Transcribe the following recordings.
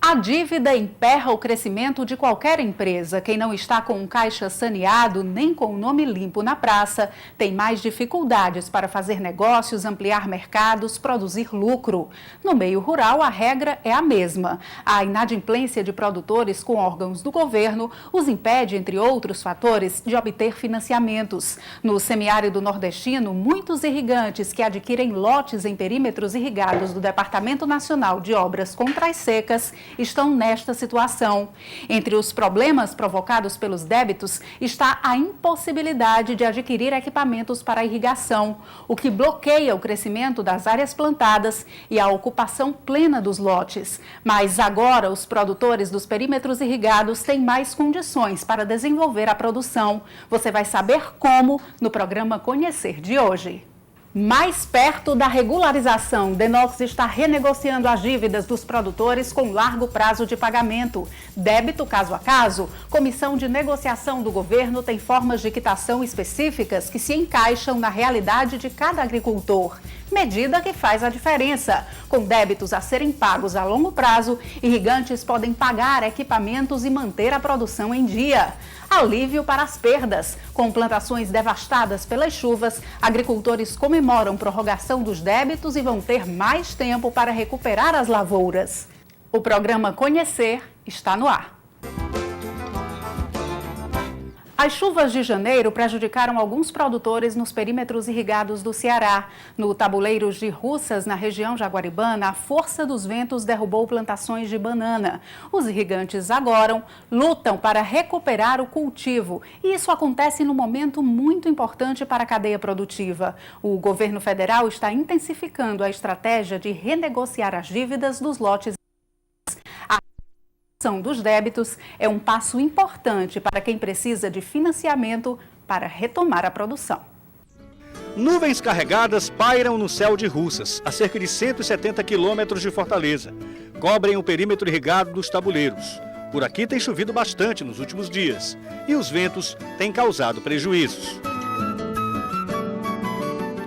A dívida emperra o crescimento de qualquer empresa. Quem não está com um caixa saneado nem com o nome limpo na praça tem mais dificuldades para fazer negócios, ampliar mercados, produzir lucro. No meio rural, a regra é a mesma. A inadimplência de produtores com órgãos do governo os impede, entre outros fatores, de obter financiamentos. No semiárido nordestino, muitos irrigantes que adquirem lotes em perímetros irrigados do Departamento Nacional de Obras contra as Secas estão nesta situação. Entre os problemas provocados pelos débitos está a impossibilidade de adquirir equipamentos para irrigação, o que bloqueia o crescimento das áreas plantadas e a ocupação plena dos lotes. Mas agora os produtores dos perímetros irrigados têm mais condições para desenvolver a produção. Você vai saber como no programa Conhecer de hoje. Mais perto da regularização, Denox está renegociando as dívidas dos produtores com largo prazo de pagamento. Débito caso a caso, comissão de negociação do governo tem formas de quitação específicas que se encaixam na realidade de cada agricultor. Medida que faz a diferença. Com débitos a serem pagos a longo prazo, irrigantes podem pagar equipamentos e manter a produção em dia. Alívio para as perdas. Com plantações devastadas pelas chuvas, agricultores comemoram prorrogação dos débitos e vão ter mais tempo para recuperar as lavouras. O programa Conhecer está no ar. As chuvas de janeiro prejudicaram alguns produtores nos perímetros irrigados do Ceará. No Tabuleiros de Russas, na região jaguaribana, a força dos ventos derrubou plantações de banana. Os irrigantes agora lutam para recuperar o cultivo. E isso acontece num momento muito importante para a cadeia produtiva. O governo federal está intensificando a estratégia de renegociar as dívidas dos lotes. A redução dos débitos é um passo importante para quem precisa de financiamento para retomar a produção. Nuvens carregadas pairam no céu de Russas, a cerca de 170 quilômetros de Fortaleza. Cobrem o perímetro irrigado dos tabuleiros. Por aqui tem chovido bastante nos últimos dias e os ventos têm causado prejuízos.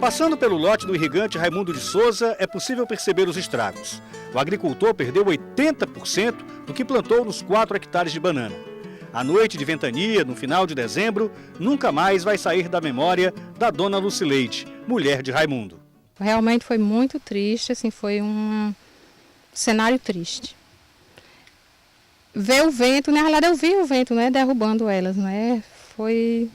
Passando pelo lote do irrigante Raimundo de Souza, é possível perceber os estragos. O agricultor perdeu 80% do que plantou nos 4 hectares de banana. A noite de ventania, no final de dezembro, nunca mais vai sair da memória da dona Lucileide, mulher de Raimundo. Realmente foi muito triste, assim, foi um cenário triste. Ver o vento, na realidade eu vi o vento, né, derrubando elas, né, foi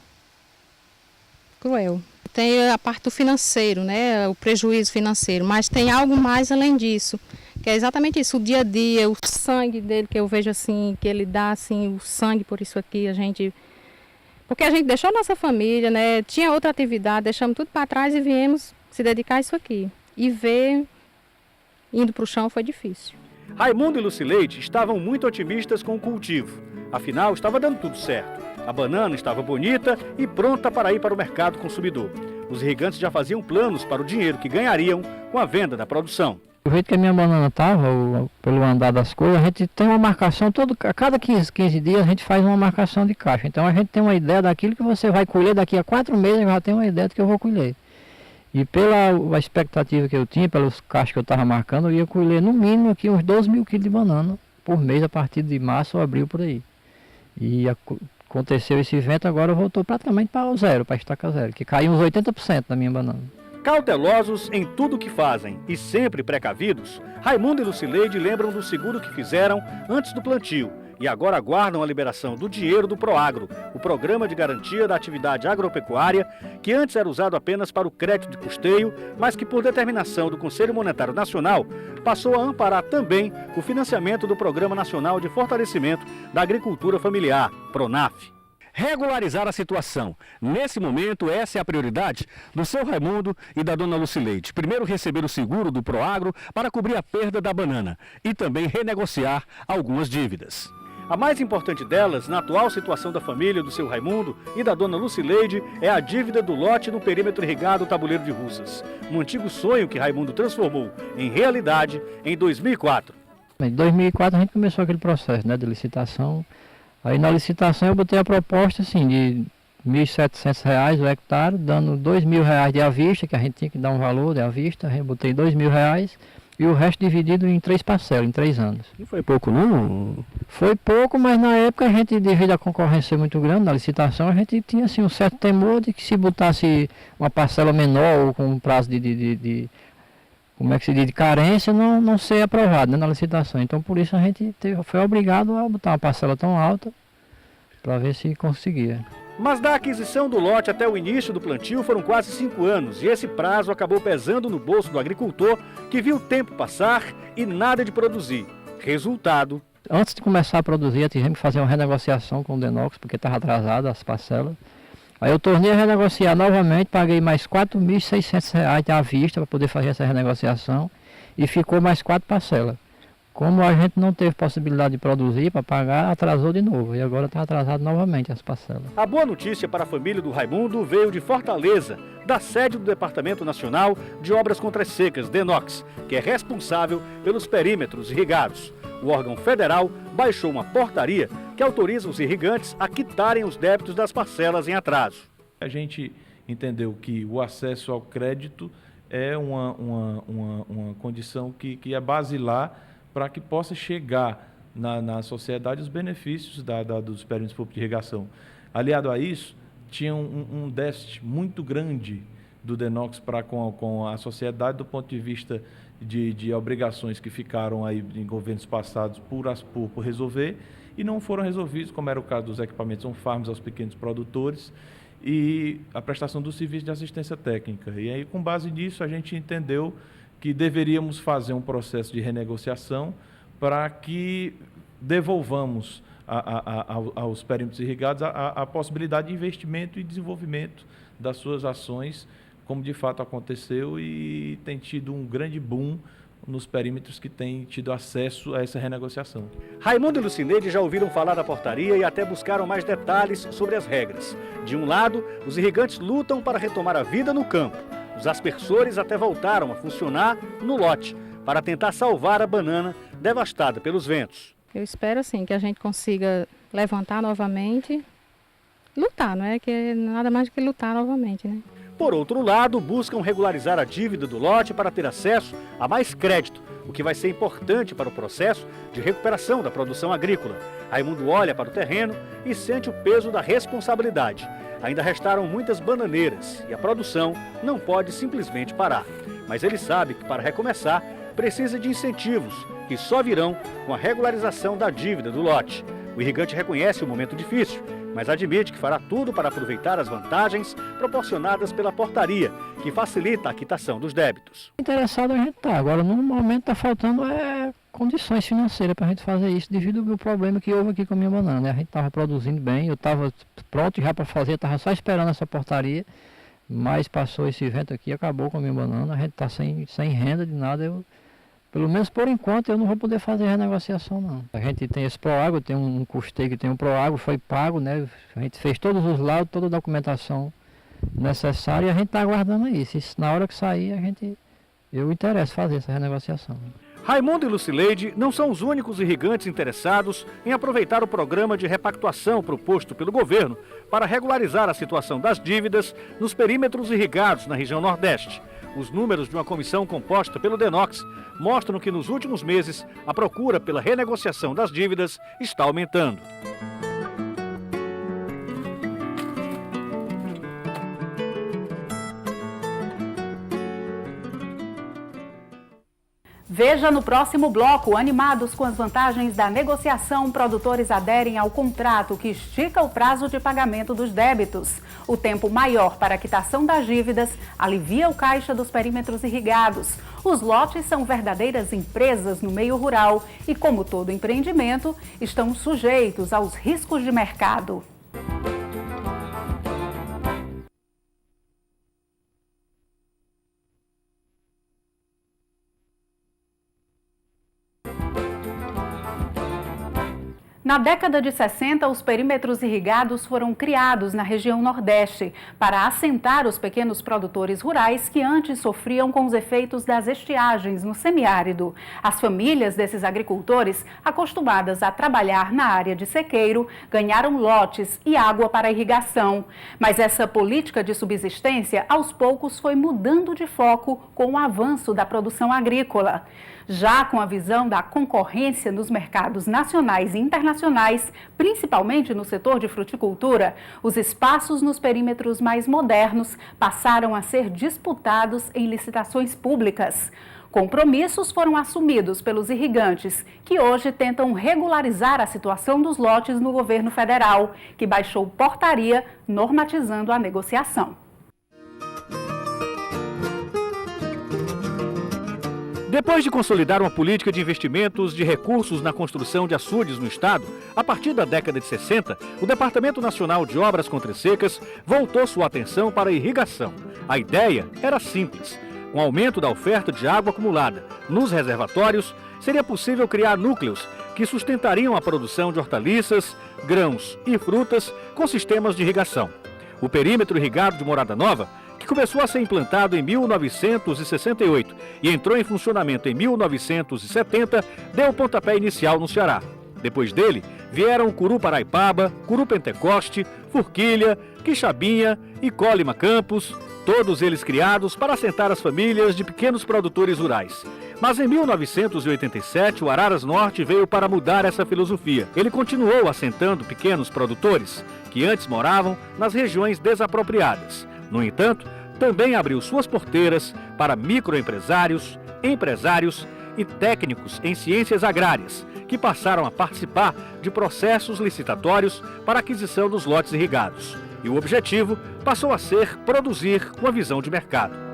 cruel. Tem a parte do financeiro, né, o prejuízo financeiro, mas tem algo mais além disso, que é exatamente isso, o dia a dia, o sangue dele, que eu vejo assim, que ele dá assim, o sangue por isso aqui, porque a gente deixou a nossa família, né, tinha outra atividade, deixamos tudo para trás e viemos se dedicar a isso aqui. E ver indo para o chão foi difícil. Raimundo e Lucileide estavam muito otimistas com o cultivo, afinal estava dando tudo certo. A banana estava bonita e pronta para ir para o mercado consumidor. Os irrigantes já faziam planos para o dinheiro que ganhariam com a venda da produção. Do jeito que a minha banana estava, pelo andar das coisas, a gente tem uma marcação, a cada 15 dias a gente faz uma marcação de caixa. Então a gente tem uma ideia daquilo que você vai colher daqui a 4 meses, eu já tenho uma ideia do que eu vou colher. E pela expectativa que eu tinha, pelos caixas que eu estava marcando, eu ia colher no mínimo aqui uns 12 mil quilos de banana por mês a partir de março ou abril por aí. E aconteceu esse vento, agora voltou praticamente para o zero, para a estaca zero, que caiu uns 80% da minha banana. Cautelosos em tudo o que fazem e sempre precavidos, Raimundo e Lucileide lembram do seguro que fizeram antes do plantio e agora aguardam a liberação do dinheiro do Proagro, o Programa de Garantia da Atividade Agropecuária, que antes era usado apenas para o crédito de custeio, mas que por determinação do Conselho Monetário Nacional passou a amparar também o financiamento do Programa Nacional de Fortalecimento da Agricultura Familiar, PRONAF. Regularizar a situação. Nesse momento, essa é a prioridade do seu Raimundo e da dona Lucileide. Primeiro, receber o seguro do Proagro para cobrir a perda da banana e também renegociar algumas dívidas. A mais importante delas, na atual situação da família do seu Raimundo e da dona Lucileide, é a dívida do lote no perímetro irrigado Tabuleiro de Russas. Um antigo sonho que Raimundo transformou em realidade em 2004. Em 2004 a gente começou aquele processo, né, de licitação. Aí na licitação eu botei a proposta assim, de R$ 1.700 o hectare, dando R$ 2.000 de à vista, que a gente tinha que dar um valor de à vista, eu botei R$ 2.000 e o resto dividido em 3 parcelas, em 3 anos. Não foi pouco não? Foi pouco, mas na época a gente, devido à concorrência muito grande na licitação, a gente tinha assim, um certo temor de que se botasse uma parcela menor ou com um prazo como é que se diz, de carência, não ser aprovado, né, na licitação. Então por isso a gente foi obrigado a botar uma parcela tão alta para ver se conseguia. Mas da aquisição do lote até o início do plantio foram quase 5 anos e esse prazo acabou pesando no bolso do agricultor que viu o tempo passar e nada de produzir. Resultado: antes de começar a produzir, tivemos que fazer uma renegociação com o Denox, porque estava atrasado as parcelas. Aí eu tornei a renegociar novamente, paguei mais R$ 4.600 à vista para poder fazer essa renegociação e ficou mais 4 parcelas. Como a gente não teve possibilidade de produzir para pagar, atrasou de novo e agora está atrasado novamente as parcelas. A boa notícia para a família do Raimundo veio de Fortaleza, da sede do Departamento Nacional de Obras contra as Secas, DENOX, que é responsável pelos perímetros irrigados. O órgão federal baixou uma portaria que autoriza os irrigantes a quitarem os débitos das parcelas em atraso. A gente entendeu que o acesso ao crédito é uma condição que é basilar para que possa chegar na sociedade os benefícios dos perímetros públicos de irrigação. Aliado a isso, tinha um déficit muito grande do DENOX para com a sociedade do ponto de vista de obrigações que ficaram aí em governos passados por resolver e não foram resolvidos, como era o caso dos equipamentos on-farms aos pequenos produtores e a prestação do serviço de assistência técnica. E aí, com base nisso, a gente entendeu que deveríamos fazer um processo de renegociação para que devolvamos aos perímetros irrigados a possibilidade de investimento e desenvolvimento das suas ações, como de fato aconteceu e tem tido um grande boom nos perímetros que têm tido acesso a essa renegociação. Raimundo e Lucineide já ouviram falar da portaria e até buscaram mais detalhes sobre as regras. De um lado, os irrigantes lutam para retomar a vida no campo. Os aspersores até voltaram a funcionar no lote para tentar salvar a banana devastada pelos ventos. Eu espero assim que a gente consiga levantar novamente, lutar, não é? Que é nada mais do que lutar novamente, né? Por outro lado, buscam regularizar a dívida do lote para ter acesso a mais crédito, o que vai ser importante para o processo de recuperação da produção agrícola. Raimundo olha para o terreno e sente o peso da responsabilidade. Ainda restaram muitas bananeiras e a produção não pode simplesmente parar. Mas ele sabe que para recomeçar precisa de incentivos que só virão com a regularização da dívida do lote. O irrigante reconhece o momento difícil, mas admite que fará tudo para aproveitar as vantagens proporcionadas pela portaria, que facilita a quitação dos débitos. Interessado a gente está. Agora, no momento, está faltando condições financeiras para a gente fazer isso, devido ao problema que houve aqui com a minha banana, né? A gente estava produzindo bem, eu estava pronto já para fazer, estava só esperando essa portaria, mas passou esse evento aqui, acabou com a minha banana, a gente está sem renda de nada, pelo menos por enquanto eu não vou poder fazer renegociação não. A gente tem esse Proagro, tem um custeio que tem um Proagro, foi pago, né? A gente fez todos os laudos, toda a documentação necessária e a gente está aguardando aí. Se na hora que sair, eu interesso fazer essa renegociação. Raimundo e Lucileide não são os únicos irrigantes interessados em aproveitar o programa de repactuação proposto pelo governo para regularizar a situação das dívidas nos perímetros irrigados na região Nordeste. Os números de uma comissão composta pelo DENOX mostram que nos últimos meses a procura pela renegociação das dívidas está aumentando. Veja no próximo bloco. Animados com as vantagens da negociação, produtores aderem ao contrato que estica o prazo de pagamento dos débitos. O tempo maior para a quitação das dívidas alivia o caixa dos perímetros irrigados. Os lotes são verdadeiras empresas no meio rural e, como todo empreendimento, estão sujeitos aos riscos de mercado. Na década de 60, os perímetros irrigados foram criados na região Nordeste para assentar os pequenos produtores rurais que antes sofriam com os efeitos das estiagens no semiárido. As famílias desses agricultores, acostumadas a trabalhar na área de sequeiro, ganharam lotes e água para irrigação. Mas essa política de subsistência, aos poucos, foi mudando de foco com o avanço da produção agrícola. Já com a visão da concorrência nos mercados nacionais e internacionais, principalmente no setor de fruticultura, os espaços nos perímetros mais modernos passaram a ser disputados em licitações públicas. Compromissos foram assumidos pelos irrigantes, que hoje tentam regularizar a situação dos lotes no governo federal, que baixou portaria normatizando a negociação. Depois de consolidar uma política de investimentos de recursos na construção de açudes no estado, a partir da década de 60, o Departamento Nacional de Obras Contra-Secas voltou sua atenção para a irrigação. A ideia era simples. Com o aumento da oferta de água acumulada nos reservatórios, seria possível criar núcleos que sustentariam a produção de hortaliças, grãos e frutas com sistemas de irrigação. O perímetro irrigado de Morada Nova, que começou a ser implantado em 1968 e entrou em funcionamento em 1970, deu o pontapé inicial no Ceará. Depois dele, vieram Curu Paraipaba, Curu Pentecoste, Forquilha, Quixabinha e Colima Campos, todos eles criados para assentar as famílias de pequenos produtores rurais. Mas em 1987, o Araras Norte veio para mudar essa filosofia. Ele continuou assentando pequenos produtores que antes moravam nas regiões desapropriadas. No entanto, também abriu suas porteiras para microempresários, empresários e técnicos em ciências agrárias, que passaram a participar de processos licitatórios para aquisição dos lotes irrigados. E o objetivo passou a ser produzir com a visão de mercado.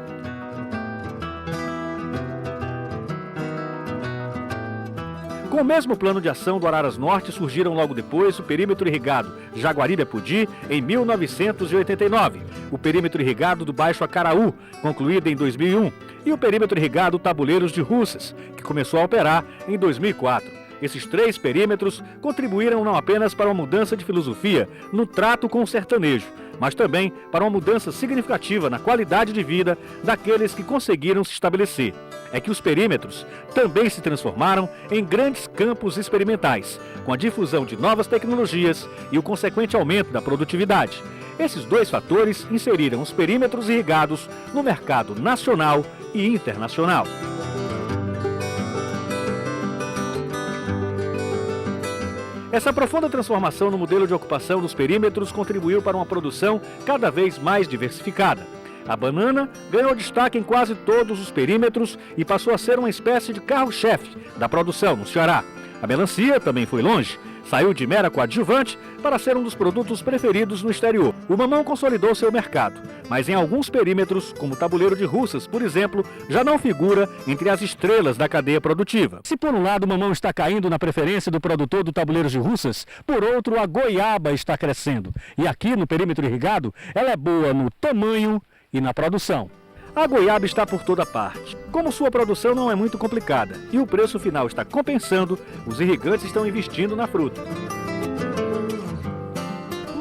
Com o mesmo plano de ação do Araras Norte, surgiram logo depois o perímetro irrigado Jaguaribe-Apodi, em 1989, o perímetro irrigado do Baixo Acaraú, concluído em 2001, e o perímetro irrigado Tabuleiros de Russas, que começou a operar em 2004. Esses 3 perímetros contribuíram não apenas para uma mudança de filosofia no trato com o sertanejo, mas também para uma mudança significativa na qualidade de vida daqueles que conseguiram se estabelecer. É que os perímetros também se transformaram em grandes campos experimentais, com a difusão de novas tecnologias e o consequente aumento da produtividade. Esses 2 fatores inseriram os perímetros irrigados no mercado nacional e internacional. Essa profunda transformação no modelo de ocupação dos perímetros contribuiu para uma produção cada vez mais diversificada. A banana ganhou destaque em quase todos os perímetros e passou a ser uma espécie de carro-chefe da produção no Ceará. A melancia também foi longe, saiu de mera coadjuvante para ser um dos produtos preferidos no exterior. O mamão consolidou seu mercado, mas em alguns perímetros, como o Tabuleiro de Russas, por exemplo, já não figura entre as estrelas da cadeia produtiva. Se por um lado o mamão está caindo na preferência do produtor do Tabuleiro de Russas, por outro a goiaba está crescendo. E aqui no perímetro irrigado, ela é boa no tamanho e na produção. A goiaba está por toda parte. Como sua produção não é muito complicada e o preço final está compensando, os irrigantes estão investindo na fruta.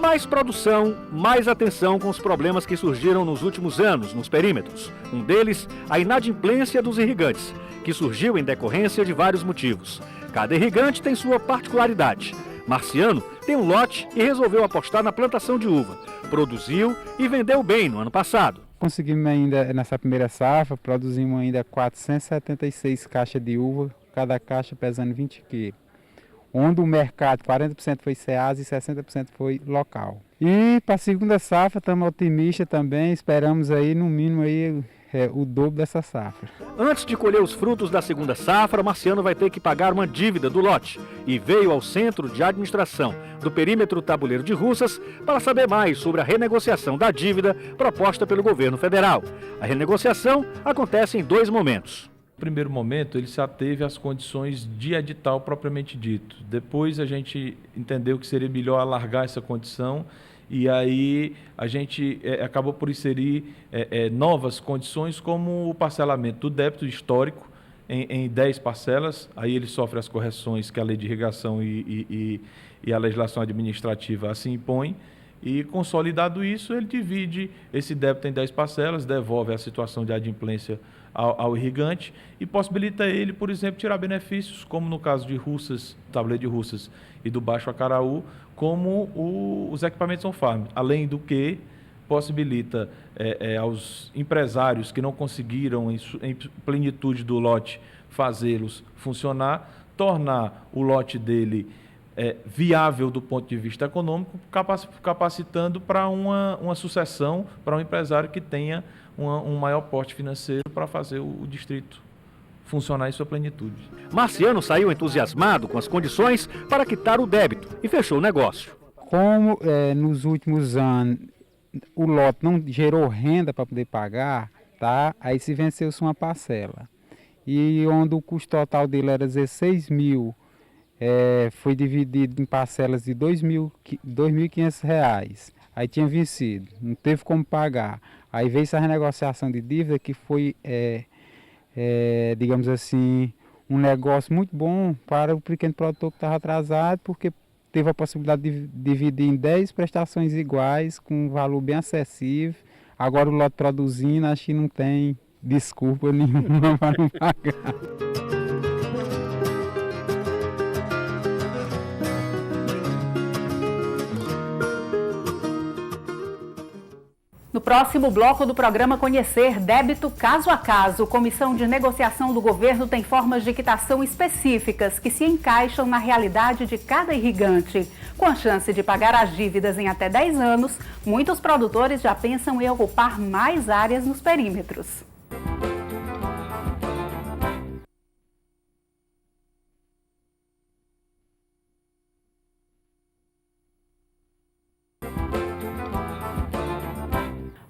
Mais produção, mais atenção com os problemas que surgiram nos últimos anos nos perímetros. Um deles, a inadimplência dos irrigantes, que surgiu em decorrência de vários motivos. Cada irrigante tem sua particularidade. Marciano tem um lote e resolveu apostar na plantação de uva. Produziu e vendeu bem no ano passado. Conseguimos ainda, nessa primeira safra, produzimos ainda 476 caixas de uva, cada caixa pesando 20 kg. Onde o mercado, 40% foi Ceasa e 60% foi local. E para a segunda safra, estamos otimistas também, esperamos aí no mínimo aí, o dobro dessa safra. Antes de colher os frutos da segunda safra, Marciano vai ter que pagar uma dívida do lote e veio ao Centro de Administração do Perímetro Tabuleiro de Russas para saber mais sobre a renegociação da dívida proposta pelo governo federal. A renegociação acontece em 2 momentos. No primeiro momento, ele se ateve às condições de edital propriamente dito. Depois a gente entendeu que seria melhor alargar essa condição e aí a gente acabou por inserir novas condições como o parcelamento do débito histórico em 10 parcelas, aí ele sofre as correções que a lei de irrigação e a legislação administrativa assim impõe, e consolidado isso, ele divide esse débito em 10 parcelas, devolve a situação de adimplência ao irrigante e possibilita ele, por exemplo, tirar benefícios, como no caso de Russas, Tabuleiro de Russas e do Baixo Acaraú, como os equipamentos on-farm, além do que possibilita aos empresários que não conseguiram, em plenitude do lote, fazê-los funcionar, tornar o lote dele viável do ponto de vista econômico, capacitando para uma sucessão, para um empresário que tenha um maior porte financeiro para fazer o distrito funcionar em sua plenitude. Marciano saiu entusiasmado com as condições para quitar o débito e fechou o negócio. Como nos últimos anos o lote não gerou renda para poder pagar, tá? Aí se venceu-se uma parcela. E onde o custo total dele era 16 mil, foi dividido em parcelas de R$ 2.500. Aí tinha vencido, não teve como pagar. Aí veio essa renegociação de dívida que foi, digamos assim, um negócio muito bom para o pequeno produtor que estava atrasado, porque teve a possibilidade de dividir em 10 prestações iguais, com um valor bem acessível. Agora o lote produzindo, acho que não tem desculpa nenhuma para não pagar. No próximo bloco do programa Conhecer Débito Caso a Caso, Comissão de Negociação do Governo tem formas de quitação específicas que se encaixam na realidade de cada irrigante. Com a chance de pagar as dívidas em até 10 anos, muitos produtores já pensam em ocupar mais áreas nos perímetros.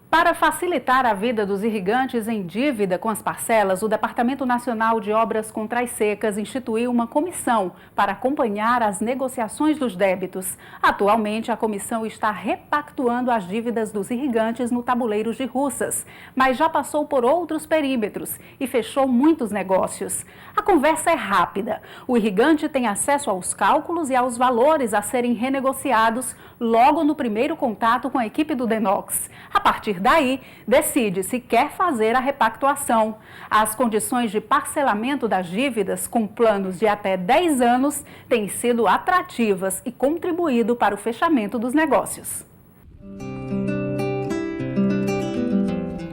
Para facilitar a vida dos irrigantes em dívida com as parcelas, o Departamento Nacional de Obras Contras Secas instituiu uma comissão para acompanhar as negociações dos débitos. Atualmente, a comissão está repactuando as dívidas dos irrigantes no Tabuleiro de Russas, mas já passou por outros perímetros e fechou muitos negócios. A conversa é rápida. O irrigante tem acesso aos cálculos e aos valores a serem renegociados logo no primeiro contato com a equipe do DENOX. A partir daí, decide se quer fazer a repactuação. As condições de parcelamento das dívidas, com planos de até 10 anos, têm sido atrativas e contribuído para o fechamento dos negócios.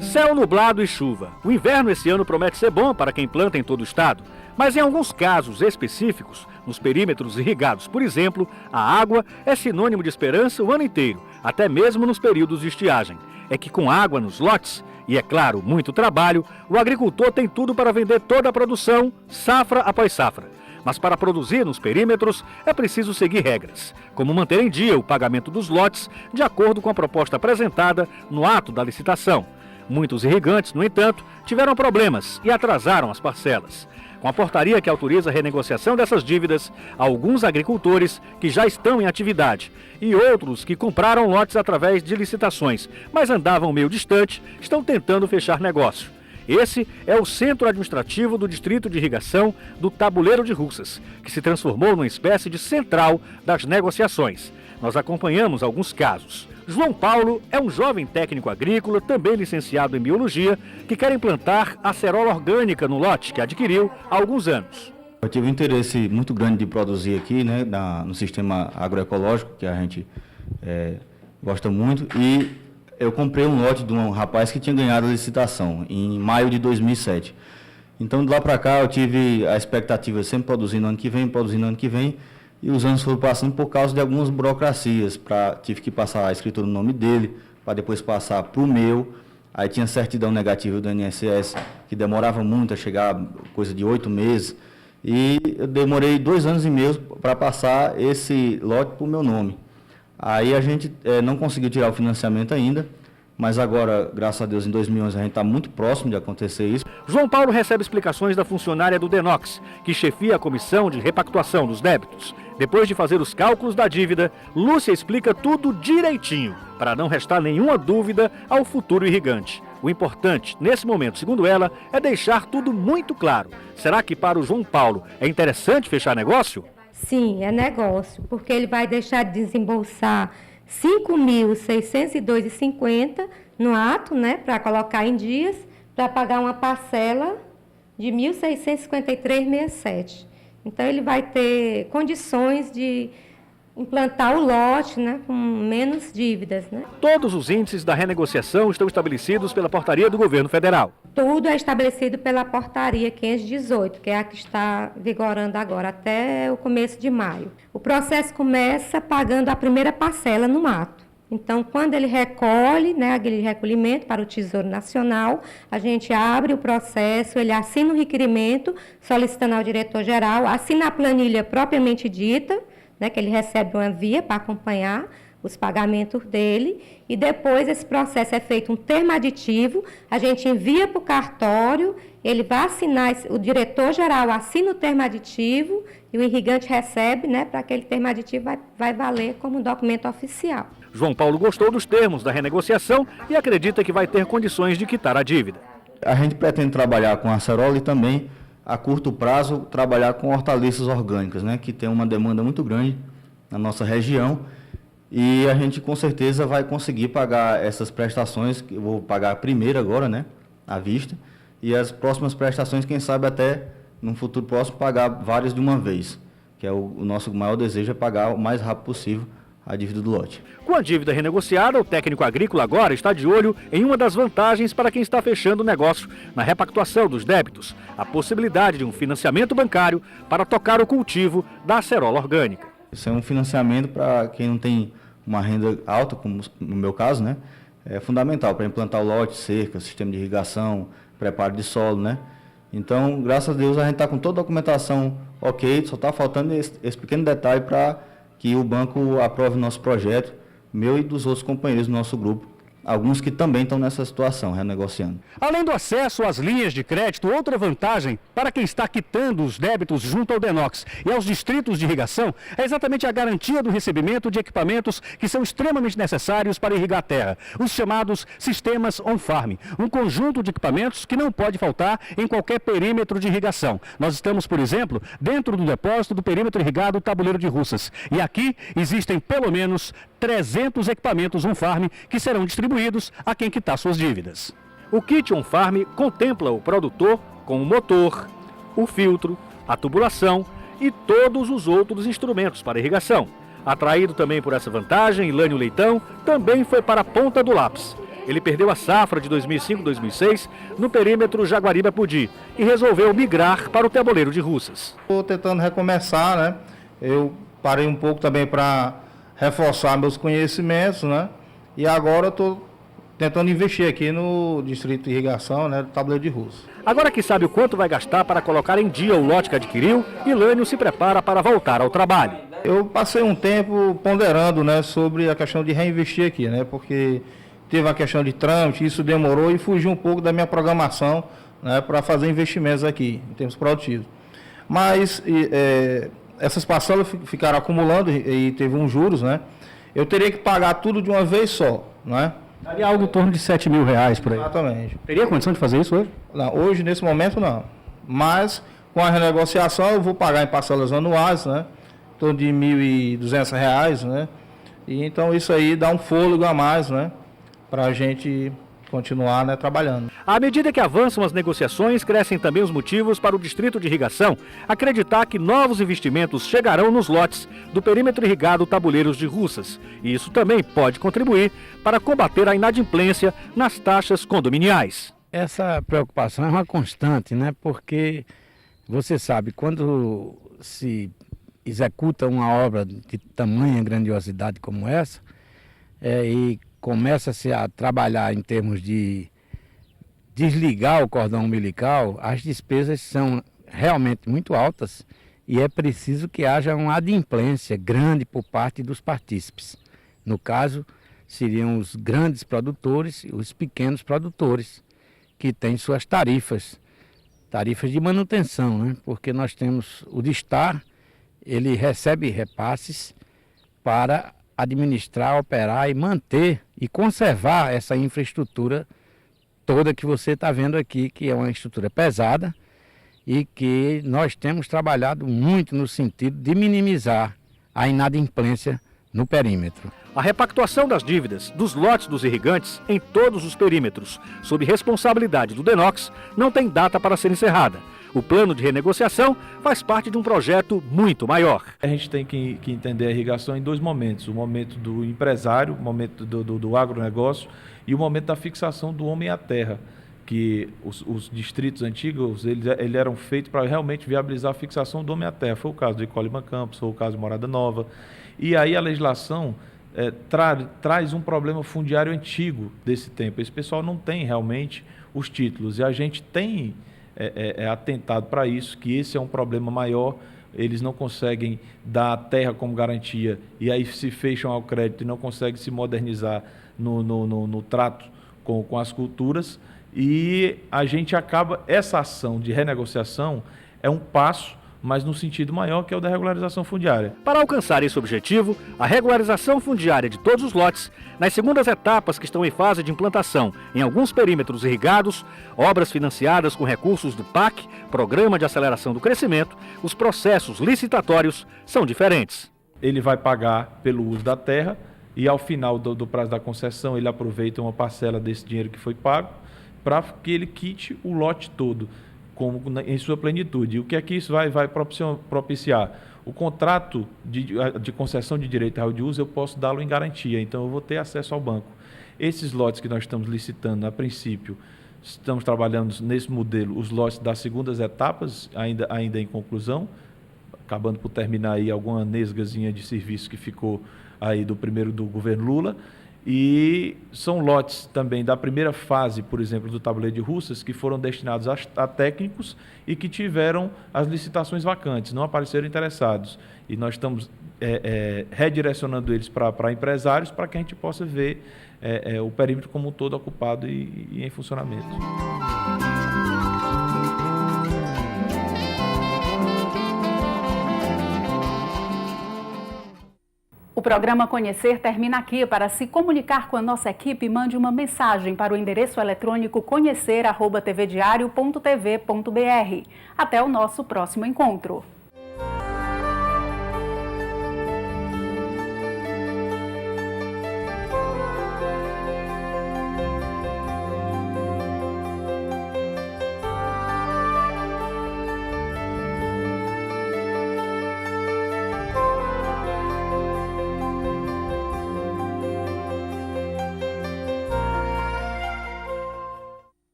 Céu nublado e chuva. O inverno esse ano promete ser bom para quem planta em todo o estado, mas em alguns casos específicos, nos perímetros irrigados, por exemplo, a água é sinônimo de esperança o ano inteiro, até mesmo nos períodos de estiagem. É que com água nos lotes, e é claro, muito trabalho, o agricultor tem tudo para vender toda a produção, safra após safra. Mas para produzir nos perímetros é preciso seguir regras, como manter em dia o pagamento dos lotes de acordo com a proposta apresentada no ato da licitação. Muitos irrigantes, no entanto, tiveram problemas e atrasaram as parcelas. Com a portaria que autoriza a renegociação dessas dívidas, alguns agricultores que já estão em atividade e outros que compraram lotes através de licitações, mas andavam meio distante, estão tentando fechar negócio. Esse é o centro administrativo do Distrito de Irrigação do Tabuleiro de Russas, que se transformou numa espécie de central das negociações. Nós acompanhamos alguns casos. João Paulo é um jovem técnico agrícola, também licenciado em biologia, que quer implantar acerola orgânica no lote que adquiriu há alguns anos. Eu tive um interesse muito grande de produzir aqui, né, no sistema agroecológico, que a gente gosta muito, e eu comprei um lote de um rapaz que tinha ganhado a licitação em maio de 2007. Então, de lá para cá, eu tive a expectativa de sempre produzindo ano que vem, e os anos foram passando por causa de algumas burocracias. Tive que passar a escritura no nome dele, para depois passar para o meu. Aí tinha certidão negativa do INSS, que demorava muito a chegar, coisa de 8 meses. E eu demorei 2 anos e meio para passar esse lote para o meu nome. Aí a gente não conseguiu tirar o financiamento ainda, mas agora, graças a Deus, em 2011 a gente está muito próximo de acontecer isso. João Paulo recebe explicações da funcionária do DENOX, que chefia a comissão de repactuação dos débitos. Depois de fazer os cálculos da dívida, Lúcia explica tudo direitinho, para não restar nenhuma dúvida ao futuro irrigante. O importante, nesse momento, segundo ela, é deixar tudo muito claro. Será que para o João Paulo é interessante fechar negócio? Sim, é negócio, porque ele vai deixar de desembolsar R$ 5.602,50 no ato, né, para colocar em dias, para pagar uma parcela de R$ 1.653,67. Então, ele vai ter condições de implantar o lote, né, com menos dívidas, né? Todos os índices da renegociação estão estabelecidos pela portaria do governo federal. Tudo é estabelecido pela portaria 518, que é a que está vigorando agora, até o começo de maio. O processo começa pagando a primeira parcela no ato. Então, quando ele recolhe, né, aquele recolhimento para o Tesouro Nacional, a gente abre o processo, ele assina o requerimento, solicitando ao diretor-geral, assina a planilha propriamente dita, né, que ele recebe uma via para acompanhar os pagamentos dele, e depois esse processo é feito um termo aditivo, a gente envia para o cartório, ele vai assinar, o diretor-geral assina o termo aditivo e o irrigante recebe, né, para aquele termo aditivo vai valer como documento oficial. João Paulo gostou dos termos da renegociação e acredita que vai ter condições de quitar a dívida. A gente pretende trabalhar com acerola e também, a curto prazo, trabalhar com hortaliças orgânicas, né, que tem uma demanda muito grande na nossa região. E a gente com certeza vai conseguir pagar essas prestações, que eu vou pagar a primeira agora, né, à vista, e as próximas prestações, quem sabe até no futuro próximo, pagar várias de uma vez, que é o nosso maior desejo, é pagar o mais rápido possível a dívida do lote. Com a dívida renegociada, o técnico agrícola agora está de olho em uma das vantagens para quem está fechando o negócio na repactuação dos débitos, a possibilidade de um financiamento bancário para tocar o cultivo da acerola orgânica. Isso é um financiamento para quem não tem uma renda alta, como no meu caso, né? É fundamental para implantar o lote, cerca, sistema de irrigação, preparo de solo, né? Então, graças a Deus, a gente está com toda a documentação ok, só está faltando esse pequeno detalhe para que o banco aprove o nosso projeto, meu e dos outros companheiros do nosso grupo, alguns que também estão nessa situação, renegociando. Além do acesso às linhas de crédito, outra vantagem para quem está quitando os débitos junto ao DENOX e aos distritos de irrigação é exatamente a garantia do recebimento de equipamentos que são extremamente necessários para irrigar a terra, os chamados sistemas on-farm, um conjunto de equipamentos que não pode faltar em qualquer perímetro de irrigação. Nós estamos, por exemplo, dentro do depósito do perímetro irrigado Tabuleiro de Russas, e aqui existem pelo menos 300 equipamentos on-farm que serão distribuídos a quem quitar suas dívidas. O kit on-farm contempla o produtor com o motor, o filtro, a tubulação e todos os outros instrumentos para irrigação. Atraído também por essa vantagem, Ilânio Leitão também foi para a ponta do lápis. Ele perdeu a safra de 2005-2006 no perímetro Jaguaribe-Apodi e resolveu migrar para o Tabuleiro de Russas. Estou tentando recomeçar, né? Eu parei um pouco também para reforçar meus conhecimentos, né? E agora estou tentando investir aqui no distrito de irrigação, né, do Tabuleiro de Russas. Agora que sabe o quanto vai gastar para colocar em dia o lote que adquiriu, Ilânio se prepara para voltar ao trabalho. Eu passei um tempo ponderando, né, sobre a questão de reinvestir aqui, né, porque teve a questão de trâmite, isso demorou e fugiu um pouco da minha programação, né, para fazer investimentos aqui, em termos produtivos. Mas essas parcelas ficaram acumulando e teve uns juros, né, eu teria que pagar tudo de uma vez só, né? Daria algo em torno de R$7 mil por aí. Exatamente. Teria condição de fazer isso hoje? Não, hoje, nesse momento, não. Mas, com a renegociação, eu vou pagar em parcelas anuais, né? Em torno de R$ 1.200, né? E, então, isso aí dá um fôlego a mais, né? Para a gente continuar, né, trabalhando. À medida que avançam as negociações, crescem também os motivos para o distrito de irrigação acreditar que novos investimentos chegarão nos lotes do perímetro irrigado Tabuleiros de Russas. E isso também pode contribuir para combater a inadimplência nas taxas condominiais. Essa preocupação é uma constante, né? Porque você sabe, quando se executa uma obra de tamanha grandiosidade como essa, e começa-se a trabalhar em termos de desligar o cordão umbilical, as despesas são realmente muito altas e é preciso que haja uma adimplência grande por parte dos partícipes. No caso, seriam os grandes produtores e os pequenos produtores, que têm suas tarifas de manutenção, né? Porque nós temos o Distar, ele recebe repasses para administrar, operar e manter e conservar essa infraestrutura toda que você está vendo aqui, que é uma estrutura pesada e que nós temos trabalhado muito no sentido de minimizar a inadimplência no perímetro. A repactuação das dívidas dos lotes dos irrigantes em todos os perímetros, sob responsabilidade do DENOX, não tem data para ser encerrada. O plano de renegociação faz parte de um projeto muito maior. A gente tem que entender a irrigação em dois momentos. O momento do empresário, o momento do agronegócio e o momento da fixação do homem à terra. Que os distritos antigos eles eram feitos para realmente viabilizar a fixação do homem à terra. Foi o caso de Coleman Campos, foi o caso de Morada Nova. E aí a legislação traz um problema fundiário antigo desse tempo. Esse pessoal não tem realmente os títulos e a gente tem atentado para isso, que esse é um problema maior. Eles não conseguem dar a terra como garantia e aí se fecham ao crédito e não conseguem se modernizar no trato com as culturas. E a gente acaba, essa ação de renegociação é um passo, mas no sentido maior, que é o da regularização fundiária. Para alcançar esse objetivo, a regularização fundiária de todos os lotes, nas segundas etapas que estão em fase de implantação em alguns perímetros irrigados, obras financiadas com recursos do PAC, Programa de Aceleração do Crescimento, os processos licitatórios são diferentes. Ele vai pagar pelo uso da terra e ao final do prazo da concessão ele aproveita uma parcela desse dinheiro que foi pago para que ele quite o lote todo em sua plenitude. E o que é que isso vai propiciar? O contrato de concessão de direito real de uso eu posso dá-lo em garantia, então eu vou ter acesso ao banco. Esses lotes que nós estamos licitando, a princípio, estamos trabalhando nesse modelo, os lotes das segundas etapas, ainda em conclusão, acabando por terminar aí alguma nesgazinha de serviço que ficou aí do governo Lula. E são lotes também da primeira fase, por exemplo, do tabuleiro de Russas, que foram destinados a técnicos e que tiveram as licitações vacantes, não apareceram interessados. E nós estamos redirecionando eles para empresários para que a gente possa ver o perímetro como um todo ocupado e em funcionamento. O programa Conhecer termina aqui. Para se comunicar com a nossa equipe, mande uma mensagem para o endereço eletrônico conhecer@tvdiario.tv.br. Até o nosso próximo encontro.